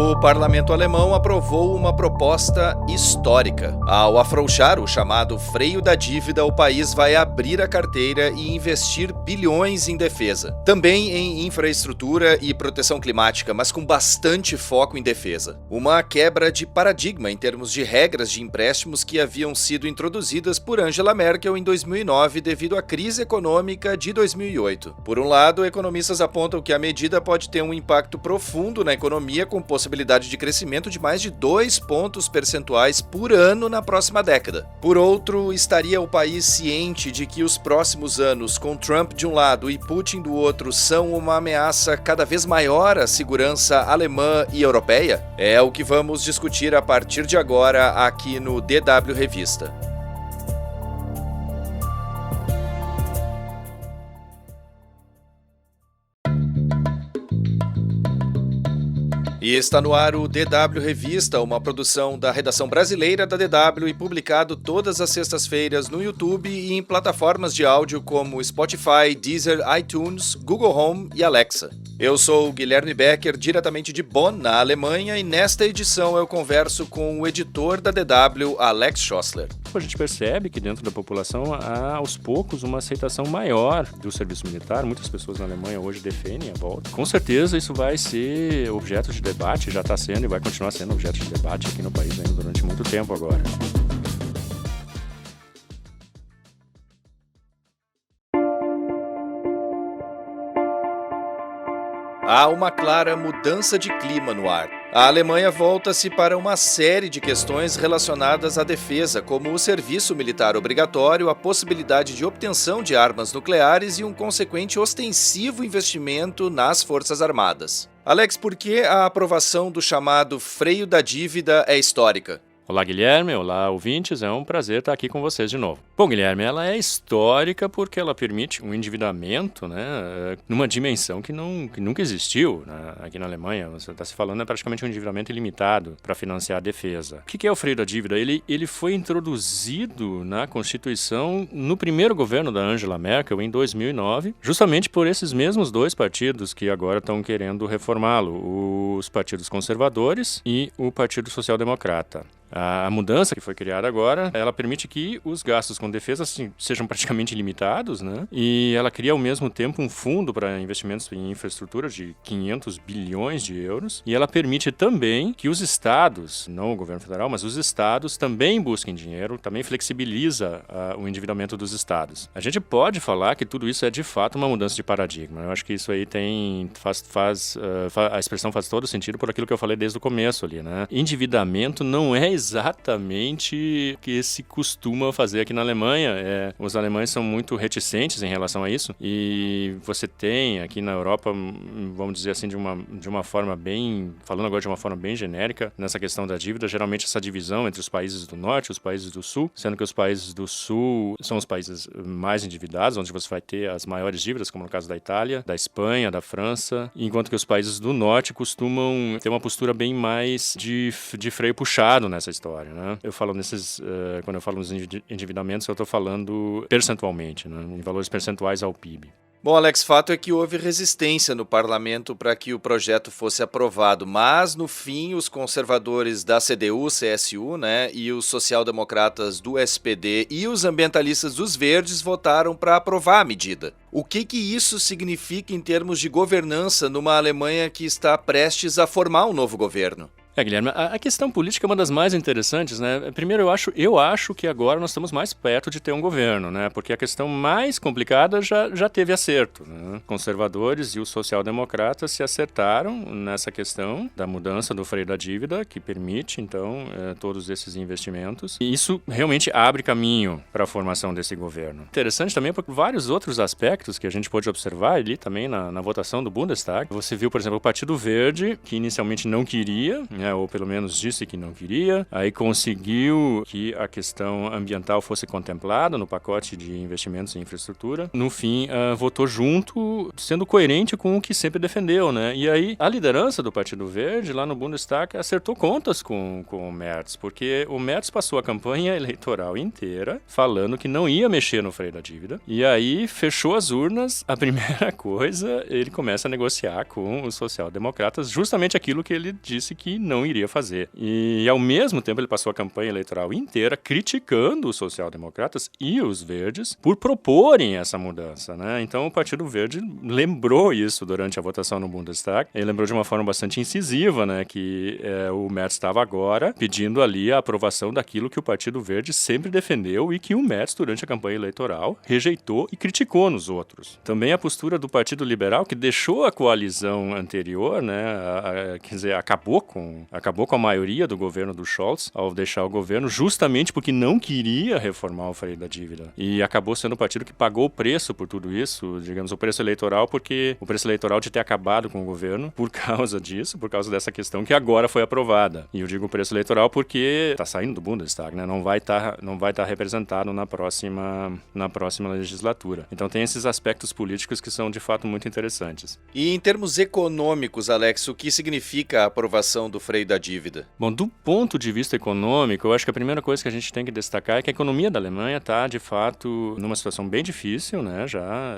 O parlamento alemão aprovou uma proposta histórica. Ao afrouxar o chamado freio da dívida, o país vai abrir a carteira e investir bilhões em defesa. Também em infraestrutura e proteção climática, mas com bastante foco em defesa. Uma quebra de paradigma em termos de regras de empréstimos que haviam sido introduzidas por Angela Merkel em 2009 devido à crise econômica de 2008. Por um lado, economistas apontam que a medida pode ter um impacto profundo na economia com possibilidade de crescimento de mais de 2 pontos percentuais por ano na próxima década. Por outro, estaria o país ciente de que os próximos anos, com Trump de um lado e Putin do outro, são uma ameaça cada vez maior à segurança alemã e europeia? É o que vamos discutir a partir de agora aqui no DW Revista. E está no ar o DW Revista, uma produção da redação brasileira da DW e publicado todas as sextas-feiras no YouTube e em plataformas de áudio como Spotify, Deezer, iTunes, Google Home e Alexa. Eu sou o Guilherme Becker, diretamente de Bonn, na Alemanha, e nesta edição eu converso com o editor da DW, Alex Schossler. A gente percebe que dentro da população há, aos poucos, uma aceitação maior do serviço militar. Muitas pessoas na Alemanha hoje defendem a volta. Com certeza isso vai ser objeto de debate, já está sendo e vai continuar sendo objeto de debate aqui no país ainda durante muito tempo agora. Há uma clara mudança de clima no ar. A Alemanha volta-se para uma série de questões relacionadas à defesa, como o serviço militar obrigatório, a possibilidade de obtenção de armas nucleares e um consequente ostensivo investimento nas Forças Armadas. Alex, por que a aprovação do chamado freio da dívida é histórica? Olá, Guilherme. Olá, ouvintes. É um prazer estar aqui com vocês de novo. Bom, Guilherme, ela é histórica porque ela permite um endividamento, numa dimensão que nunca existiu, né, aqui na Alemanha. Você está se falando, é praticamente um endividamento ilimitado para financiar a defesa. O que é o freio da dívida? Ele foi introduzido na Constituição no primeiro governo da Angela Merkel, em 2009, justamente por esses mesmos dois partidos que agora estão querendo reformá-lo, os partidos conservadores e o Partido Social Democrata. A mudança que foi criada agora, ela permite que os gastos com defesa sejam praticamente ilimitados, né? E ela cria ao mesmo tempo um fundo para investimentos em infraestrutura de 500 bilhões de euros. E ela permite também que os estados, não o governo federal, mas os estados também busquem dinheiro, também flexibiliza o endividamento dos estados. A gente pode falar que tudo isso é de fato uma mudança de paradigma. Eu acho que isso aí a expressão faz todo sentido por aquilo que eu falei desde o começo ali, né? Endividamento não é exatamente o que se costuma fazer aqui na Alemanha. Os alemães são muito reticentes em relação a isso e você tem aqui na Europa, vamos dizer assim, de uma forma bem, falando agora de uma forma bem genérica, nessa questão da dívida, geralmente essa divisão entre os países do norte e os países do sul, sendo que os países do sul são os países mais endividados, onde você vai ter as maiores dívidas, como no caso da Itália, da Espanha, da França, enquanto que os países do norte costumam ter uma postura bem mais de freio puxado nessa história, né? Quando eu falo nos endividamentos, eu estou falando percentualmente, né? Em valores percentuais ao PIB. Bom, Alex, fato é que houve resistência no parlamento para que o projeto fosse aprovado, mas no fim os conservadores da CDU, CSU, e os social-democratas do SPD e os ambientalistas dos Verdes votaram para aprovar a medida. O que isso significa em termos de governança numa Alemanha que está prestes a formar um novo governo? Guilherme, a questão política é uma das mais interessantes, né? Primeiro, eu acho que agora nós estamos mais perto de ter um governo, né? Porque a questão mais complicada já teve acerto, né? Conservadores e os social-democratas se acertaram nessa questão da mudança do freio da dívida, que permite, então, todos esses investimentos. E isso realmente abre caminho para a formação desse governo. Interessante também por vários outros aspectos que a gente pode observar ali também na votação do Bundestag. Você viu, por exemplo, o Partido Verde, que inicialmente não queria, né? né, ou pelo menos disse que não queria, aí conseguiu que a questão ambiental fosse contemplada no pacote de investimentos em infraestrutura. No fim, votou junto, sendo coerente com o que sempre defendeu, né? E aí, a liderança do Partido Verde, lá no Bundestag, acertou contas com o Merz, porque o Merz passou a campanha eleitoral inteira falando que não ia mexer no freio da dívida, e aí fechou as urnas, a primeira coisa, ele começa a negociar com os social-democratas justamente aquilo que ele disse que não iria fazer. E, ao mesmo tempo, ele passou a campanha eleitoral inteira criticando os social-democratas e os verdes por proporem essa mudança, né? Então, o Partido Verde lembrou isso durante a votação no Bundestag. Ele lembrou de uma forma bastante incisiva, né, que o Merz estava agora pedindo ali a aprovação daquilo que o Partido Verde sempre defendeu e que o Merz, durante a campanha eleitoral, rejeitou e criticou nos outros. Também a postura do Partido Liberal, que deixou a coalizão anterior, né, quer dizer, acabou com a maioria do governo do Scholz ao deixar o governo, justamente porque não queria reformar o freio da dívida. E acabou sendo o partido que pagou o preço por tudo isso, digamos, o preço eleitoral, porque o preço eleitoral de ter acabado com o governo por causa disso, por causa dessa questão que agora foi aprovada. E eu digo o preço eleitoral porque está saindo do Bundestag, né? Não vai estar representado na próxima legislatura. Então tem esses aspectos políticos que são de fato muito interessantes. E em termos econômicos, Alex, o que significa a aprovação do freio da dívida? Bom, do ponto de vista econômico, eu acho que a primeira coisa que a gente tem que destacar é que a economia da Alemanha está, de fato, numa situação bem difícil, né? Já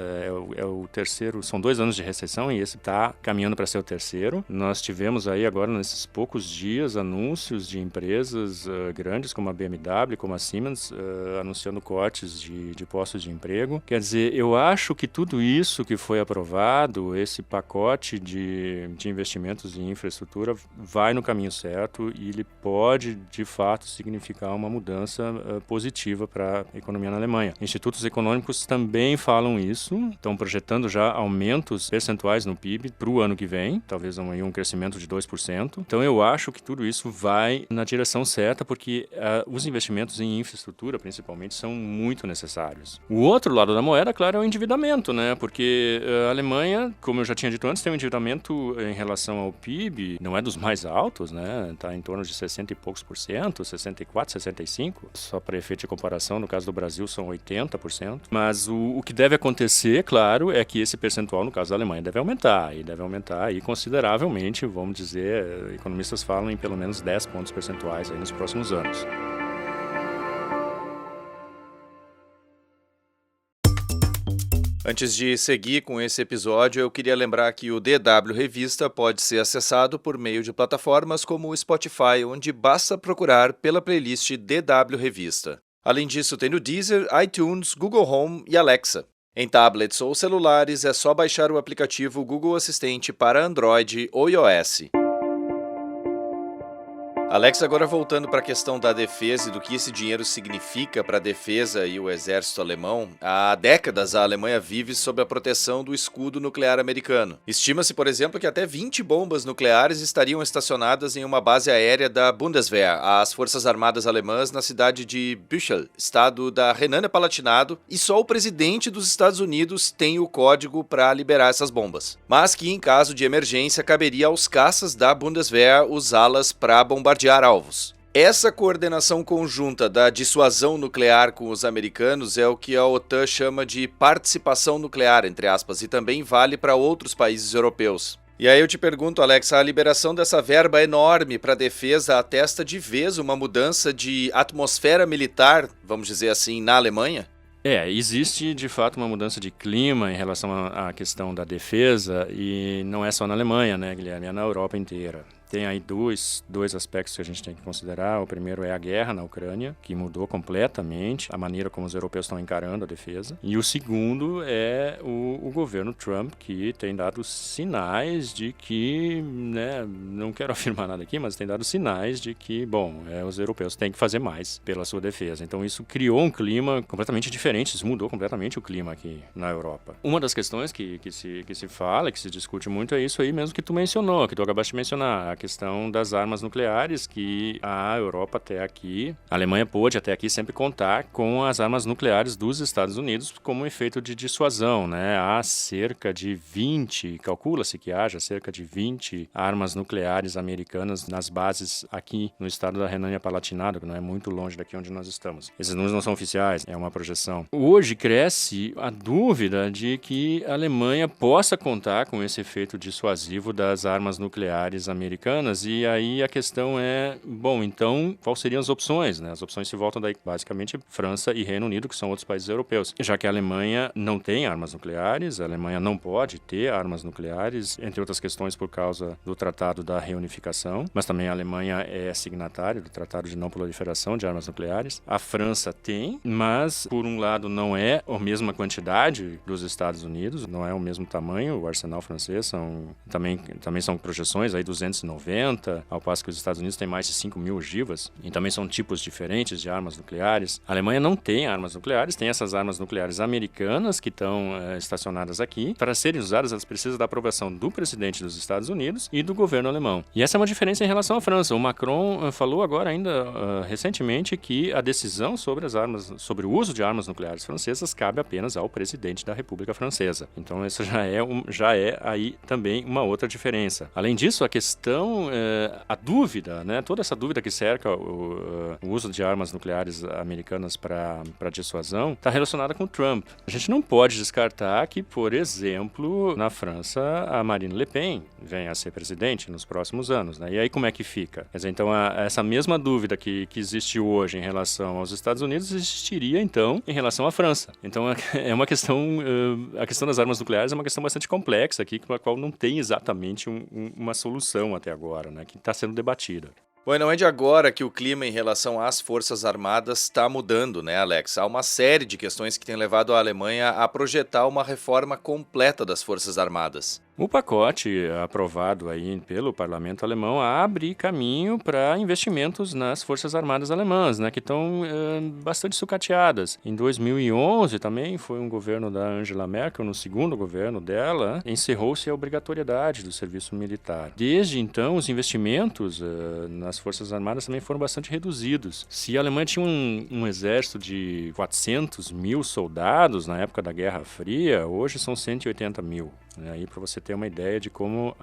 é o terceiro, são 2 anos de recessão e esse está caminhando para ser o terceiro. Nós tivemos aí agora, nesses poucos dias, anúncios de empresas grandes como a BMW, como a Siemens, anunciando cortes de postos de emprego. Quer dizer, eu acho que tudo isso que foi aprovado, esse pacote de investimentos em infraestrutura, vai no caminho certo e ele pode, de fato, significar uma mudança positiva para a economia na Alemanha. Institutos econômicos também falam isso, estão projetando já aumentos percentuais no PIB para o ano que vem, talvez um crescimento de 2%. Então eu acho que tudo isso vai na direção certa, porque os investimentos em infraestrutura, principalmente, são muito necessários. O outro lado da moeda, claro, é o endividamento, né? Porque a Alemanha, como eu já tinha dito antes, tem um endividamento em relação ao PIB, não é dos mais altos, né? Está em torno de 60 e poucos por cento, 64, 65. Só para efeito de comparação, no caso do Brasil, são 80%. Mas o que deve acontecer, claro, é que esse percentual, no caso da Alemanha, deve aumentar. E deve aumentar aí consideravelmente, vamos dizer, economistas falam em pelo menos 10 pontos percentuais aí nos próximos anos. Antes de seguir com esse episódio, eu queria lembrar que o DW Revista pode ser acessado por meio de plataformas como o Spotify, onde basta procurar pela playlist DW Revista. Além disso, tem no Deezer, iTunes, Google Home e Alexa. Em tablets ou celulares, é só baixar o aplicativo Google Assistente para Android ou iOS. Alex, agora voltando para a questão da defesa e do que esse dinheiro significa para a defesa e o exército alemão, há décadas a Alemanha vive sob a proteção do escudo nuclear americano. Estima-se, por exemplo, que até 20 bombas nucleares estariam estacionadas em uma base aérea da Bundeswehr, as Forças Armadas Alemãs, na cidade de Büchel, estado da Renânia-Palatinado, e só o presidente dos Estados Unidos tem o código para liberar essas bombas. Mas que, em caso de emergência, caberia aos caças da Bundeswehr usá-las para bombardear alvos. Essa coordenação conjunta da dissuasão nuclear com os americanos é o que a OTAN chama de participação nuclear, entre aspas, e também vale para outros países europeus. E aí eu te pergunto, Alex, a liberação dessa verba enorme para a defesa atesta de vez uma mudança de atmosfera militar, vamos dizer assim, na Alemanha? Existe de fato uma mudança de clima em relação à questão da defesa, e não é só na Alemanha, né, Guilherme? É na Europa inteira. Tem aí dois aspectos que a gente tem que considerar. O primeiro é a guerra na Ucrânia, que mudou completamente a maneira como os europeus estão encarando a defesa. E o segundo é o governo Trump, que tem dado sinais de que, né, não quero afirmar nada aqui, mas tem dado sinais de que, os europeus têm que fazer mais pela sua defesa. Então isso criou um clima completamente diferente, isso mudou completamente o clima aqui na Europa. Uma das questões que se fala, que se discute muito, é isso aí mesmo que tu mencionou, que tu acabaste de mencionar, a questão das armas nucleares, que a Europa até aqui, a Alemanha pôde até aqui sempre contar com as armas nucleares dos Estados Unidos como um efeito de dissuasão, né? Há cerca de 20, calcula-se que haja cerca de 20 armas nucleares americanas nas bases aqui no estado da Renânia-Palatinado, que não é muito longe daqui onde nós estamos. Esses números não são oficiais, é uma projeção. Hoje cresce a dúvida de que a Alemanha possa contar com esse efeito dissuasivo das armas nucleares americanas, e aí a questão é, bom, então, quais seriam as opções, né? As opções se voltam daí, basicamente, França e Reino Unido, que são outros países europeus. Já que a Alemanha não tem armas nucleares, a Alemanha não pode ter armas nucleares, entre outras questões por causa do Tratado da Reunificação, mas também a Alemanha é signatária do Tratado de Não Proliferação de Armas Nucleares. A França tem, mas, por um lado, não é a mesma quantidade dos Estados Unidos, não é o mesmo tamanho, o arsenal francês também são projeções aí 290, ao passo que os Estados Unidos têm mais de 5 mil ogivas, e também são tipos diferentes de armas nucleares. A Alemanha não tem armas nucleares, tem essas armas nucleares americanas que estão estacionadas aqui. Para serem usadas, elas precisam da aprovação do presidente dos Estados Unidos e do governo alemão. E essa é uma diferença em relação à França. O Macron falou agora ainda recentemente que a decisão sobre sobre o uso de armas nucleares francesas cabe apenas ao presidente da República Francesa. Então essa já é aí também uma outra diferença. Além disso, a questão, a dúvida, né, toda essa dúvida que cerca o uso de armas nucleares americanas para dissuasão está relacionada com Trump. A gente não pode descartar que, por exemplo, na França, a Marine Le Pen venha a ser presidente nos próximos anos, né? E aí como é que fica? Quer dizer, então essa mesma dúvida que existe hoje em relação aos Estados Unidos existiria então em relação à França. Então é uma questão, a questão das armas nucleares é uma questão bastante complexa aqui, com a qual não tem exatamente uma solução até agora, né? Que está sendo debatida. Bom, e não é de agora que o clima em relação às Forças Armadas está mudando, né, Alex? Há uma série de questões que têm levado a Alemanha a projetar uma reforma completa das Forças Armadas. O pacote aprovado aí pelo parlamento alemão abre caminho para investimentos nas Forças Armadas alemãs, né, que estão bastante sucateadas. Em 2011 também foi um governo da Angela Merkel, no segundo governo dela, encerrou-se a obrigatoriedade do serviço militar. Desde então, os investimentos nas Forças Armadas também foram bastante reduzidos. Se a Alemanha tinha um exército de 400 mil soldados na época da Guerra Fria, hoje são 180 mil. Aí para você ter uma ideia de como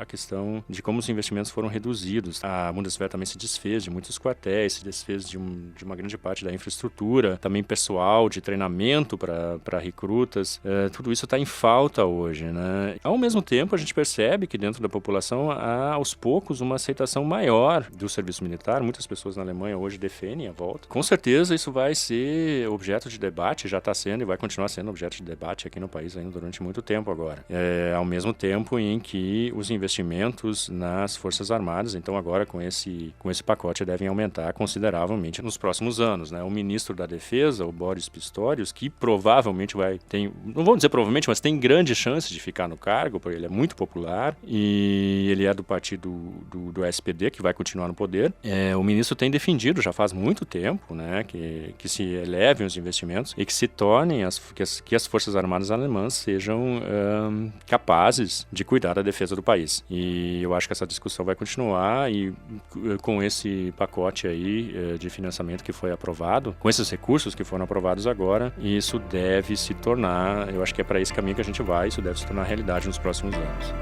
os investimentos foram reduzidos. A Bundeswehr também se desfez de muitos quartéis, se desfez de uma grande parte da infraestrutura, também pessoal de treinamento para recrutas. Tudo isso está em falta hoje, né? Ao mesmo tempo, a gente percebe que dentro da população há aos poucos uma aceitação maior do serviço militar. Muitas pessoas na Alemanha hoje defendem a volta. Com certeza isso vai ser objeto de debate, já está sendo e vai continuar sendo objeto de debate aqui no país ainda durante muito tempo agora. Ao mesmo tempo em que os investimentos nas Forças Armadas, então agora com esse pacote, devem aumentar consideravelmente nos próximos anos, né? O ministro da Defesa, o Boris Pistorius, que provavelmente não vou dizer provavelmente, mas tem grande chance de ficar no cargo, porque ele é muito popular e ele é do partido do SPD, que vai continuar no poder. O ministro tem defendido já faz muito tempo, né, que se elevem os investimentos e que se tornem que as Forças Armadas alemãs sejam capazes de cuidar da defesa do país. E eu acho que essa discussão vai continuar e com esse pacote aí de financiamento que foi aprovado, com esses recursos que foram aprovados agora, isso deve se tornar, eu acho que é para esse caminho que a gente vai, isso deve se tornar realidade nos próximos anos.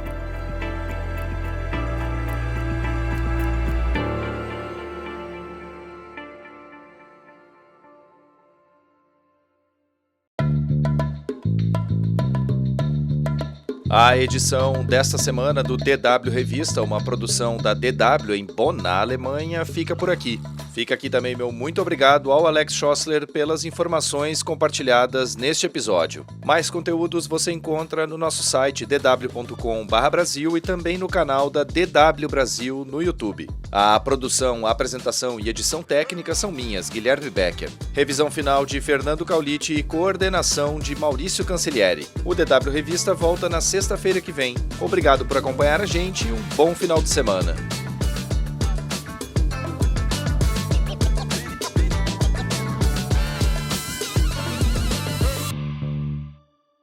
A edição desta semana do DW Revista, uma produção da DW em Bonn, na Alemanha, fica por aqui. Fica aqui também meu muito obrigado ao Alex Schossler pelas informações compartilhadas neste episódio. Mais conteúdos você encontra no nosso site dw.com/Brasil e também no canal da DW Brasil no YouTube. A produção, a apresentação e edição técnica são minhas, Guilherme Becker. Revisão final de Fernando Caulite e coordenação de Maurício Cancellieri. O DW Revista volta na sexta-feira que vem. Obrigado por acompanhar a gente e um bom final de semana.